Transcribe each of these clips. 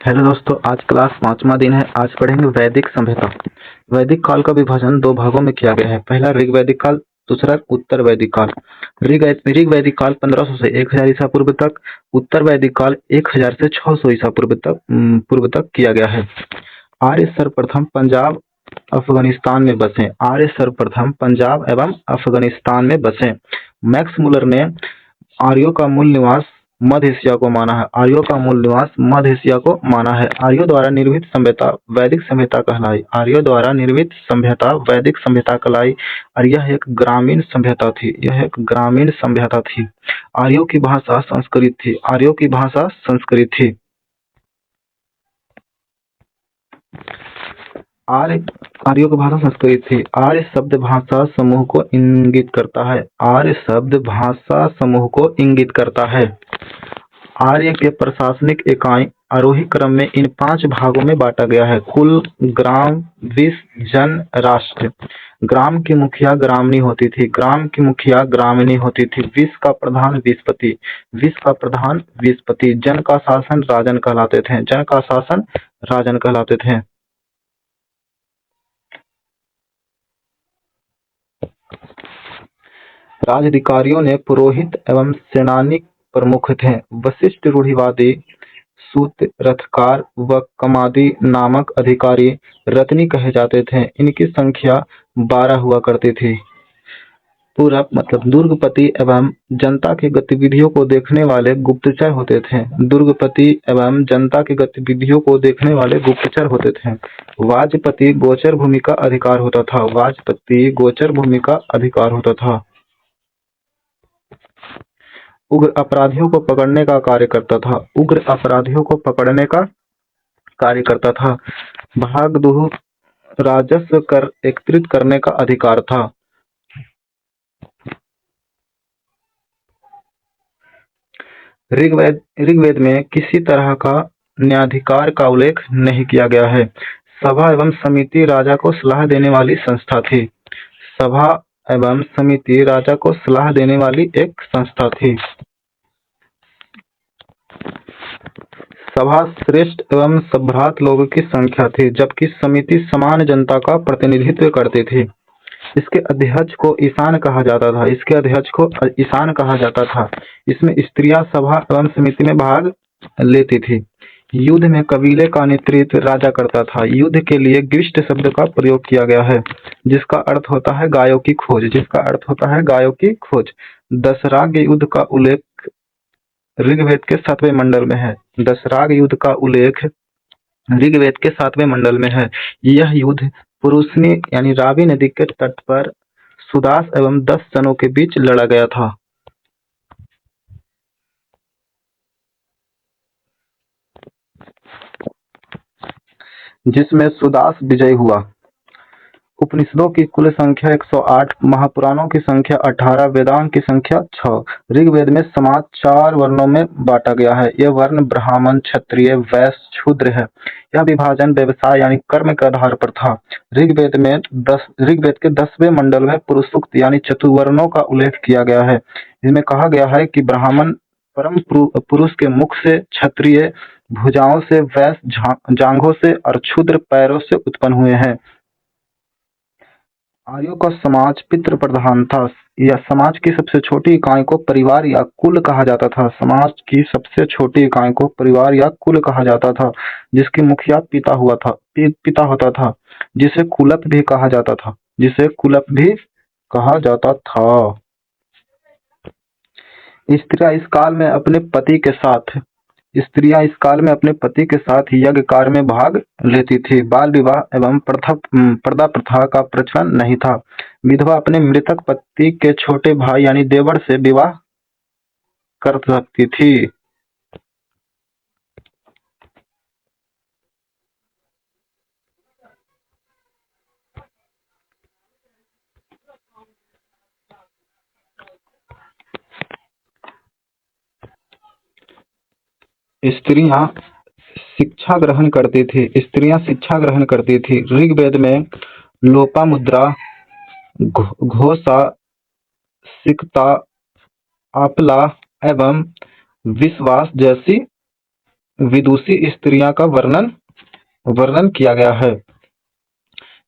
Hello दोस्तों, आज class 5वां दिन है। आज पढ़ेंगे वैदिक सभ्यता। वैदिक काल का विभाजन दो भागों में किया गया है। पहला ऋग वैदिक काल, दूसरा उत्तर वैदिक काल। ऋग वैदिक काल 1500 से 1000 ईसा पूर्व तक, उत्तर वैदिक काल 1000 से 600 ईसा पूर्व तक किया गया है। आर्य सर्वप्रथम पंजाब अफगानिस्तान में बसे। आर्य सर्वप्रथम पंजाब एवं अफगानिस्तान में बसे। मैक्स मुलर ने आर्यों का मूल निवास मध्य एशिया को माना है। आर्यों का मूल निवास मध्य एशिया को माना है। आर्यों द्वारा निर्मित सभ्यता वैदिक सभ्यता कहलाई। आर्यों द्वारा निर्मित सभ्यता वैदिक सभ्यता कहलाई और यह एक ग्रामीण सभ्यता थी। यह एक ग्रामीण सभ्यता थी। आर्यों की भाषा संस्कृत थी। आर्यों की भाषा संस्कृत थी। आर्यों की भाषा संस्कृत थी। आर्य शब्द भाषा समूह को इंगित करता है। आर्य शब्द भाषा समूह को इंगित करता है। आर्य के प्रशासनिक इकाई आरोही क्रम में इन 5 भागों में बांटा गया है। कुल, ग्राम, विस, जन, राष्ट्र। ग्राम की मुखिया ग्रामणी होती थी। ग्राम की मुखिया ग्रामणी होती थी। विस का प्रधान विसपति। विस का प्रधान विसपति। जन का शासन राजन कहलाते थे। जन का शासन राजन कहलाते थे। राजाधिकारियों ने पुरोहित एवं सेनानी प्रमुख थे। वशिष्ठ रूढ़िवादी, सूत, रथकार व कमादी नामक अधिकारी रत्नी कहे जाते थे। इनकी संख्या 12 हुआ करती थी। पूरब मतलब दुर्गपति एवं जनता की गतिविधियों को देखने वाले गुप्तचर होते थे। दुर्गपति एवं जनता की गतिविधियों को देखने वाले गुप्तचर होते थे। वाजपति गोचर भूमि का अधिकार होता था। वाजपति गोचर भूमि का अधिकार होता था। उग्र अपराधियों को पकड़ने का कार्य करता था। उग्र अपराधियों को पकड़ने का कार्य करता था। भागदुह राजस्व कर एकत्रित करने का अधिकार था। ऋग्वेद में किसी तरह का न्यायाधिकार का उल्लेख नहीं किया गया है। सभा एवं समिति राजा को सलाह देने वाली संस्था थी। सभा एवं समिति राजा को सलाह देने वाली एक संस्था थी। सभा श्रेष्ठ एवं सभ्रात लोगों की संख्या थी, जबकि समिति समान जनता का प्रतिनिधित्व करती थी। इसके अध्यक्ष को ईशान कहा जाता था। इसके अध्यक्ष को ईशान कहा जाता था। इसमें स्त्रियां सभा एवं समिति में भाग लेती थी। युद्ध में कबीले का नेतृत्व राजा करता था। युद्ध के लिए गिष्ट शब्द का प्रयोग किया गया है, जिसका अर्थ होता है गायों की खोज। जिसका अर्थ होता है गायों की खोज। दशराग युद्ध का उल्लेख ऋग्वेद के 7वें मंडल में है। दशराग युद्ध का उल्लेख ऋग्वेद के 7वें मंडल में है। यह युद्ध पुरुषनी यानी रावी नदी के तट पर सुदास एवं 10 जनों के बीच लड़ा गया था। जिसमें सुदास विजयी हुआ। उपनिषदों की कुल संख्या 108, महापुराणों की संख्या 18, वेदांत की संख्या 6। ऋग्वेद में समाज 4 वर्णों में बांटा गया है। ये वर्ण ब्राह्मण, क्षत्रिय, वैश्य, शूद्र है। यह विभाजन व्यवसाय यानी कर्म के आधार पर था। ऋग्वेद के 10वें मंडल में पुरुषोक्त यानी चतुर्वर्णों का उल्लेख किया गया है। इसमें कहा गया है कि ब्राह्मण परम पुरुष के मुख से, क्षत्रिय भुजाओं से, वैश्य जांघों से और शूद्र पैरों से उत्पन्न हुए हैं। आर्यों का समाज पितृ प्रधान था। यह समाज की सबसे छोटी इकाई को परिवार या कुल कहा जाता था। समाज की सबसे छोटी इकाई को परिवार या कुल कहा जाता था, जिसकी मुखिया पिता होता था, जिसे कुलप भी कहा जाता था। जिसे कुलप भी कहा जाता था। स्त्रियां इस काल में अपने पति के साथ यज्ञ कार्य में भाग लेती थी। बाल विवाह एवं पर्दा प्रथा का प्रचलन नहीं था। विधवा अपने मृतक पति के छोटे भाई यानी देवर से विवाह कर सकती थी। स्त्रियां शिक्षा ग्रहण करती थी। ऋग्वेद में लोपामुद्रा, घोषा, सिकता, आपला एवं विश्वास जैसी विदुषी स्त्रियां का वर्णन वर्णन किया गया है।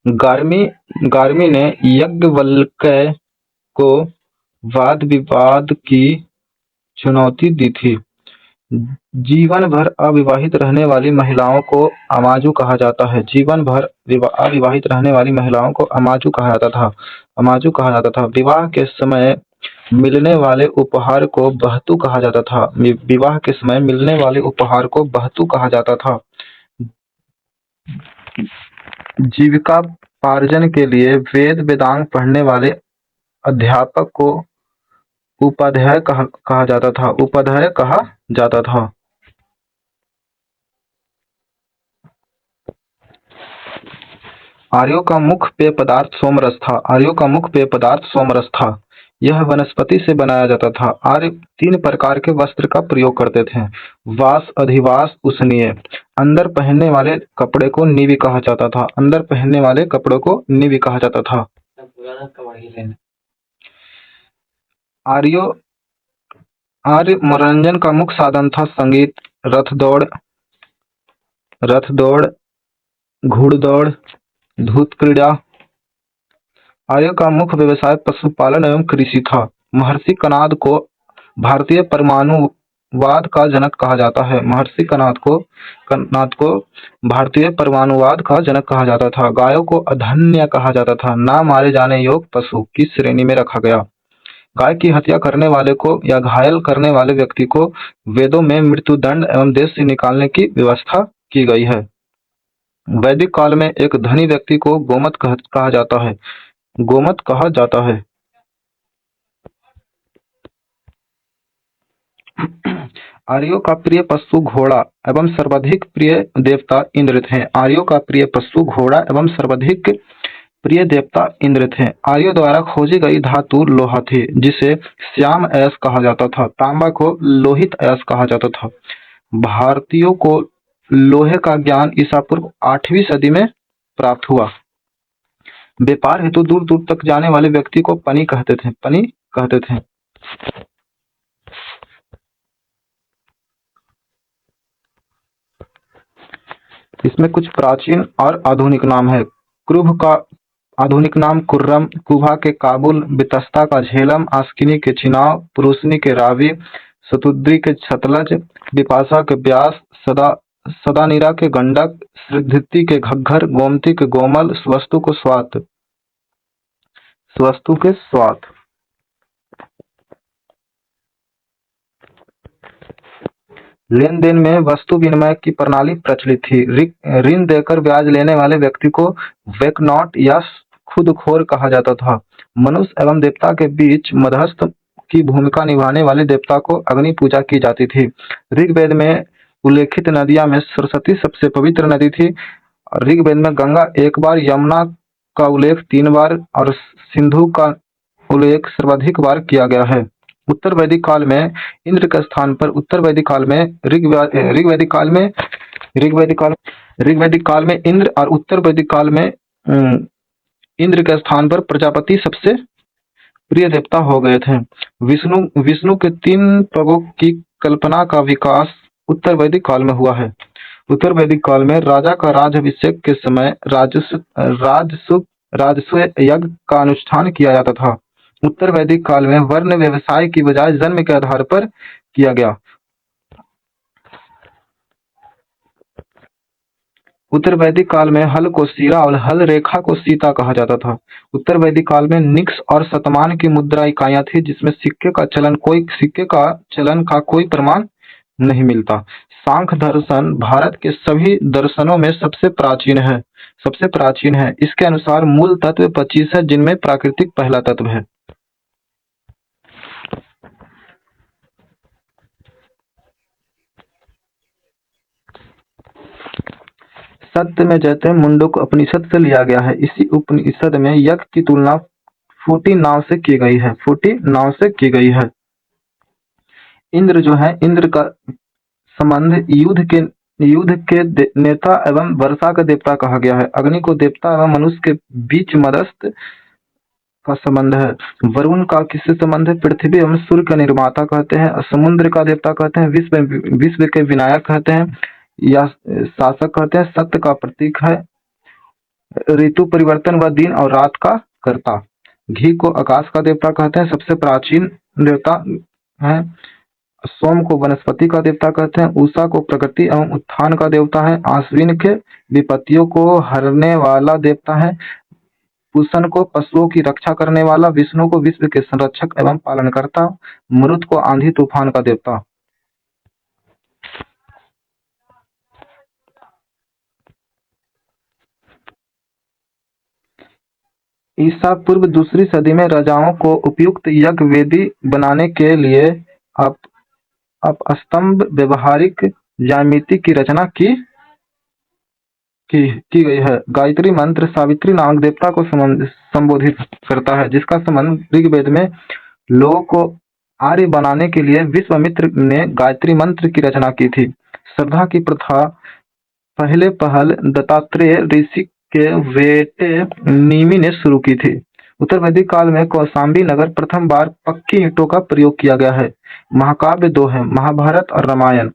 गार्मी गार्मी ने याज्ञवल्क्य को वाद विवाद की चुनौती दी थी। जीवन भर अविवाहित रहने वाली महिलाओं को अमाजु कहा जाता है। जीवन भर अविवाहित रहने वाली महिलाओं को अमाजु कहा जाता था। अमाजु कहा जाता था। विवाह के समय मिलने वाले उपहार को बहतू कहा जाता था। विवाह के समय मिलने वाले उपहार को बहतू कहा जाता था। जीविका पार्जन के लिए वेद वेदांग पढ़ने वाले अध्यापक को उपाध्याय कहा जाता था। उपाध्याय कहा जाता था। आर्यों का मुख्य पेय पदार्थ सोमरस था। आर्यों का मुख्य पेय पदार्थ सोमरस था। यह वनस्पति से बनाया जाता था। आर्य 3 प्रकार के वस्त्र का प्रयोग करते थे। वास, अधिवास, उष्णीय। अंदर पहनने वाले कपड़े को नीवि कहा जाता था। अंदर पहनने वाले कपड़े को नीवि कहा जाता था। आर्य मनोरंजन का मुख्य साधन था संगीत, रथ दौड़, घुड़दौड़, धूत क्रीड़ा। आर्यों का मुख्य व्यवसाय पशुपालन एवं कृषि था। महर्षि कणाद को भारतीय परमाणुवाद का जनक कहा जाता है। महर्षि कणाद को भारतीय परमाणुवाद का जनक कहा जाता था। गायों को अधन्य कहा जाता था। ना मारे जाने योग्य पशु की श्रेणी में रखा गया। गाय की हत्या करने वाले को या घायल करने वाले व्यक्ति को वेदों में मृत्युदंड एवं देश से निकालने की व्यवस्था की गई है। वैदिक काल में एक धनी व्यक्ति को गोमत कहा जाता है। गोमत कहा जाता है। आर्यों का प्रिय पशु घोड़ा एवं सर्वाधिक प्रिय देवता इंद्र थे। आर्यों का प्रिय पशु घोड़ा एवं सर्वाधिक प्रिय देवता इंद्र थे। आर्यों द्वारा खोजी गई धातु लोहा थी, जिसे श्याम अयस्क कहा जाता था। तांबा को लोहित अयस्क कहा जाता था। भारतीयों को लोहे का ज्ञान ईसा पूर्व 8वीं सदी में प्राप्त हुआ। व्यापार हेतु दूर दूर तक जाने वाले व्यक्ति को पनी कहते थे। इसमें कुछ प्राचीन और आधुनिक नाम है। क्रुभ का आधुनिक नाम कुर्रम, कुभा के काबुल, बितस्ता का झेलम, आस्किनी के चिनाव, पुरुषनी के रावी, शतुद्री के सतलज, बिपाशा के ब्यास, सदानीरा के गंडक, सिद्धिति के घग्घर, गोमती के गोमल, स्वस्तु के स्वात। लेन देन में वस्तु विनिमय की प्रणाली प्रचलित थी। ऋण देकर ब्याज लेने वाले व्यक्ति को वैकनॉट या खुदखोर कहा जाता था। मनुष्य एवं देवता के बीच मध्यस्थ की भूमिका निभाने वाले देवता को अग्नि पूजा की जाती थी। ऋग्वेद में उल्लेखित नदियां में सरस्वती सबसे पवित्र नदी थी। ऋग्वेद में गंगा 1 बार, यमुना का उल्लेख 3 बार और सिंधु का उल्लेख सर्वाधिक बार किया गया है। उत्तर वैदिक काल में इंद्र के स्थान पर ऋग्वैदिक काल में इंद्र और उत्तर वैदिक काल में इंद्र के स्थान पर प्रजापति सबसे प्रिय देवता हो गए थे। विष्णु के 3 पगों की कल्पना का विकास उत्तर वैदिक काल में हुआ है। उत्तर वैदिक काल में राजा का राज्याभिषेक के समय राजस्व यज्ञ का अनुष्ठान किया जाता था। उत्तर वैदिक काल में वर्ण व्यवसाय की बजाय जन्म के आधार पर किया गया। उत्तर वैदिक काल में हल को सीरा और हल रेखा को सीता कहा जाता था। उत्तर वैदिक काल में निक्स और शतमान की मुद्रा इकाइयां थी, जिसमें सिक्के का चलन का कोई प्रमाण नहीं मिलता। सांख्य दर्शन भारत के सभी दर्शनों में सबसे प्राचीन है। इसके अनुसार मूल तत्व 25 है, जिनमें प्राकृतिक पहला तत्व है। सत्य में जयते मुंडक उपनिषद से लिया गया है। इसी उपनिषद में यज्ञ की तुलना फूटी नाव से की गई है। इंद्र जो है, इंद्र का संबंध युद्ध के नेता एवं वर्षा का देवता कहा गया है। अग्नि को देवता एवं मनुष्य के बीच मध्यस्थ का संबंध है। वरुण का किससे संबंध है? पृथ्वी एवं सूर्य का निर्माता कहते हैं, समुद्र का देवता कहते हैं, विश्व के विनायक कहते हैं या शासक कहते हैं, सत्य का प्रतीक है, ऋतु परिवर्तन व दिन और रात का कर्ता। घी को आकाश का देवता कहते हैं, सबसे प्राचीन देवता है। सोम को वनस्पति का देवता कहते हैं, उषा को प्रकृति एवं उत्थान का देवता है, आश्विन के विपत्तियों को हरने वाला देवता है, पुष्ण को पशुओं की रक्षा करने वाला, विष्णु को विश्व के संरक्षक एवं पालनकर्ता, मरुत को आंधी तूफान का देवता। ईसा पूर्व दूसरी सदी में राजाओं को उपयुक्त यज्ञ वेदी बनाने के लिए अपस्तंभ व्यवहारिक ज्यामिति की रचना की गई है। गायत्री मंत्र सावित्री नामक देवता को संबोधित करता है, जिसका संबंध ऋग्वेद में लोगों को आर्य बनाने के लिए विश्वामित्र ने गायत्री मंत्र की रचना की थी। श्रद्धा की प्रथा पहल दत्तात्रेय ऋषि के बेटे निमि ने शुरू की थी। उत्तर वैदिक काल में कौशाम्बी नगर प्रथम बार पक्की ईंटों का प्रयोग किया गया है। महाकाव्य दो है, महाभारत और रामायण।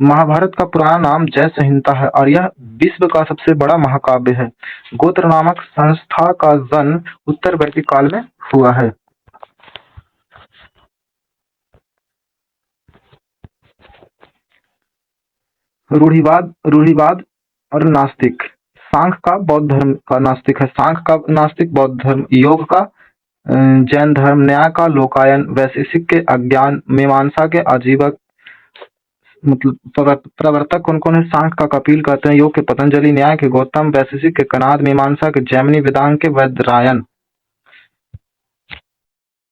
महाभारत का पुराना नाम जय संहिता है और यह विश्व का सबसे बड़ा महाकाव्य है। गोत्र नामक संस्था का जन्म उत्तर वैदिक काल में हुआ है। रूढ़िवाद और नास्तिक। सांख्य का बौद्ध धर्म का नास्तिक है, सांख्य का नास्तिक, बौद्ध धर्म, योग का जैन धर्म, न्याय का लोकायन, वैशेषिक के अज्ञान, मीमांसा के आजीवक। मतलब प्रवर्तक कौन कौन है? सांख्य का कपिल कहते हैं, योग के पतंजलि, न्याय के गौतम, वैशेषिक के कनाद, मीमांसा के जैमिनी, वेदांत के वैदरायन।